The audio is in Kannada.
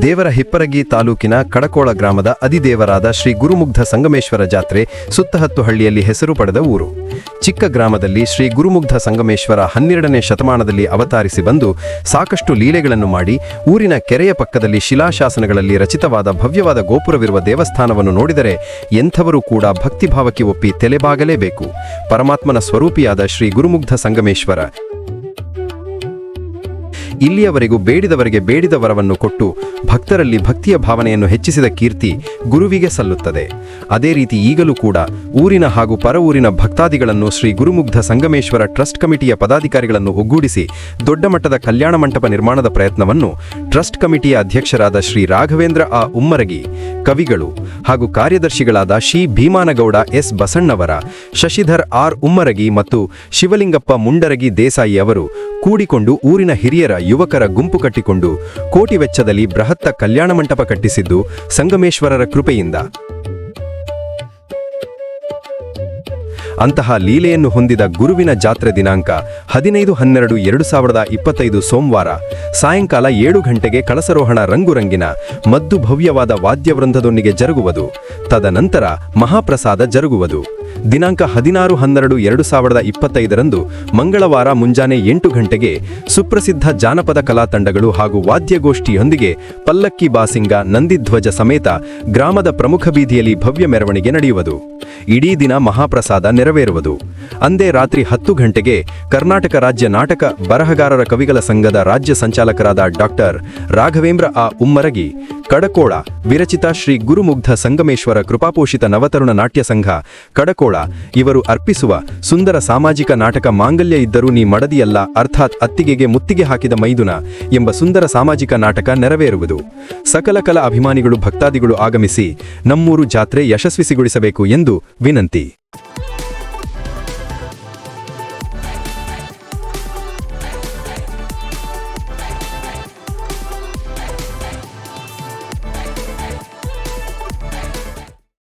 ದೇವರ ಹಿಪ್ಪರಗಿ ತಾಲೂಕಿನ ಕಡಕೋಳ ಗ್ರಾಮದ ಅಧಿದೇವರಾದ ಶ್ರೀ ಗುರುಮುಗ್ಧ ಸಂಗಮೇಶ್ವರ ಜಾತ್ರೆ ಸುತ್ತಹತ್ತುಹಳ್ಳಿಯಲ್ಲಿ ಹೆಸರು ಪಡೆದ ಊರು. ಚಿಕ್ಕ ಗ್ರಾಮದಲ್ಲಿ ಶ್ರೀ ಗುರುಮುಗ್ಧ ಸಂಗಮೇಶ್ವರ 12ನೇ ಶತಮಾನದಲ್ಲಿ ಅವತರಿಸಿ ಬಂದು ಸಾಕಷ್ಟು ಲೀಲೆಗಳನ್ನು ಮಾಡಿ ಊರಿನ ಕೆರೆಯ ಪಕ್ಕದಲ್ಲಿ ಶಿಲಾಶಾಸನಗಳಲ್ಲಿ ರಚಿತವಾದ ಭವ್ಯವಾದ ಗೋಪುರವಿರುವ ದೇವಸ್ಥಾನವನ್ನು ನೋಡಿದರೆ ಎಂಥವರೂ ಕೂಡ ಭಕ್ತಿಭಾವಕ್ಕೆ ಒಪ್ಪಿ ತಲೆಬಾಗಲೇಬೇಕು. ಪರಮಾತ್ಮನ ಸ್ವರೂಪಿಯಾದ ಶ್ರೀ ಗುರುಮುಗ್ಧ ಸಂಗಮೇಶ್ವರ ಇಲ್ಲಿಯವರೆಗೂ ಬೇಡಿದವರಿಗೆ ಬೇಡಿದ ವರವನ್ನು ಕೊಟ್ಟು ಭಕ್ತರಲ್ಲಿ ಭಕ್ತಿಯ ಭಾವನೆಯನ್ನು ಹೆಚ್ಚಿಸಿದ ಕೀರ್ತಿ ಗುರುವಿಗೆ ಸಲ್ಲುತ್ತದೆ. ಅದೇ ರೀತಿ ಈಗಲೂ ಕೂಡ ಊರಿನ ಹಾಗೂ ಪರ ಊರಿನ ಭಕ್ತಾದಿಗಳನ್ನು ಶ್ರೀ ಗುರುಮುಗ್ಧ ಸಂಗಮೇಶ್ವರ ಟ್ರಸ್ಟ್ ಕಮಿಟಿಯ ಪದಾಧಿಕಾರಿಗಳನ್ನು ಒಗ್ಗೂಡಿಸಿ ದೊಡ್ಡ ಮಟ್ಟದ ಕಲ್ಯಾಣ ಮಂಟಪ ನಿರ್ಮಾಣದ ಪ್ರಯತ್ನವನ್ನು ಟ್ರಸ್ಟ್ ಕಮಿಟಿಯ ಅಧ್ಯಕ್ಷರಾದ ಶ್ರೀ ರಾಘವೇಂದ್ರ ಉಮ್ಮರಗಿ, ಕವಿಗಳು ಹಾಗೂ ಕಾರ್ಯದರ್ಶಿಗಳಾದ ಶ್ರೀ ಭೀಮಾನಗೌಡ ಎಸ್ ಬಸಣ್ಣವರ, ಶಶಿಧರ್ ಉಮ್ಮರಗಿ ಮತ್ತು ಶಿವಲಿಂಗಪ್ಪ ಮುಂಡರಗಿ ದೇಸಾಯಿ ಅವರು ಕೂಡಿಕೊಂಡು ಊರಿನ ಹಿರಿಯರ ಯುವಕರ ಗುಂಪು ಕಟ್ಟಿಕೊಂಡು ಕೋಟಿ ವೆಚ್ಚದಲ್ಲಿ ಬೃಹತ್ತ ಕಲ್ಯಾಣ ಮಂಟಪ ಕಟ್ಟಿಸಿದ್ದು ಸಂಗಮೇಶ್ವರರ ಕೃಪೆಯಿಂದ. ಅಂತಹ ಲೀಲೆಯನ್ನು ಹೊಂದಿದ ಗುರುವಿನ ಜಾತ್ರೆ ದಿನಾಂಕ 15-12-2025 ಸೋಮವಾರ ಸಾಯಂಕಾಲ 7 ಗಂಟೆಗೆ ಕಳಸರೋಹಣ ರಂಗುರಂಗಿನ ಮದ್ದು ಭವ್ಯವಾದ ವಾದ್ಯವೃಂದದೊಂದಿಗೆ ಜರುಗುವುದು. ತದನಂತರ ಮಹಾಪ್ರಸಾದ ಜರುಗುವುದು. ದಿನಾಂಕ 16-12-2025 ಮಂಗಳವಾರ ಮುಂಜಾನೆ 8 ಗಂಟೆಗೆ ಸುಪ್ರಸಿದ್ಧ ಜಾನಪದ ಕಲಾ ತಂಡಗಳು ಹಾಗೂ ವಾದ್ಯಗೋಷ್ಠಿಯೊಂದಿಗೆ ಪಲ್ಲಕ್ಕಿ ಬಾಸಿಂಗ ನಂದಿಧ್ವಜ ಸಮೇತ ಗ್ರಾಮದ ಪ್ರಮುಖ ಬೀದಿಯಲ್ಲಿ ಭವ್ಯ ಮೆರವಣಿಗೆ ನಡೆಯುವುದು. ಇಡೀ ದಿನ ಮಹಾಪ್ರಸಾದ ನೆರವೇರುವುದು. ಅಂದೇ ರಾತ್ರಿ 10 ಗಂಟೆಗೆ ಕರ್ನಾಟಕ ರಾಜ್ಯ ನಾಟಕ ಬರಹಗಾರರ ಕವಿಗಳ ಸಂಘದ ರಾಜ್ಯ ಸಂಚಾಲಕರಾದ ಡಾಕ್ಟರ್ ರಾಘವೇಂದ್ರ ಉಮ್ಮರಗಿ, ಕಡಕೋಳ ವಿರಚಿತ ಶ್ರೀ ಗುರುಮುಗ್ಧ ಸಂಗಮೇಶ್ವರ ಕೃಪಾಪೋಷಿತ ನವತರುಣ ನಾಟ್ಯ ಸಂಘ ಕಡಕೋಳ ಇವರು ಅರ್ಪಿಸುವ ಸುಂದರ ಸಾಮಾಜಿಕ ನಾಟಕ ಮಾಂಗಲ್ಯ ಇದ್ದರೂ ನೀ ಮಡದಿಯಲ್ಲ ಅರ್ಥಾತ್ ಅತ್ತಿಗೆಗೆ ಮುತ್ತಿಗೆ ಹಾಕಿದ ಮೈದುನ ಎಂಬ ಸುಂದರ ಸಾಮಾಜಿಕ ನಾಟಕ ನೆರವೇರುವುದು. ಸಕಲ ಕಲಾ ಅಭಿಮಾನಿಗಳು ಭಕ್ತಾದಿಗಳು ಆಗಮಿಸಿ ನಮ್ಮೂರು ಜಾತ್ರೆ ಯಶಸ್ವಿಗೊಳಿಸಬೇಕು ಎಂದು ವಿನಂತಿ.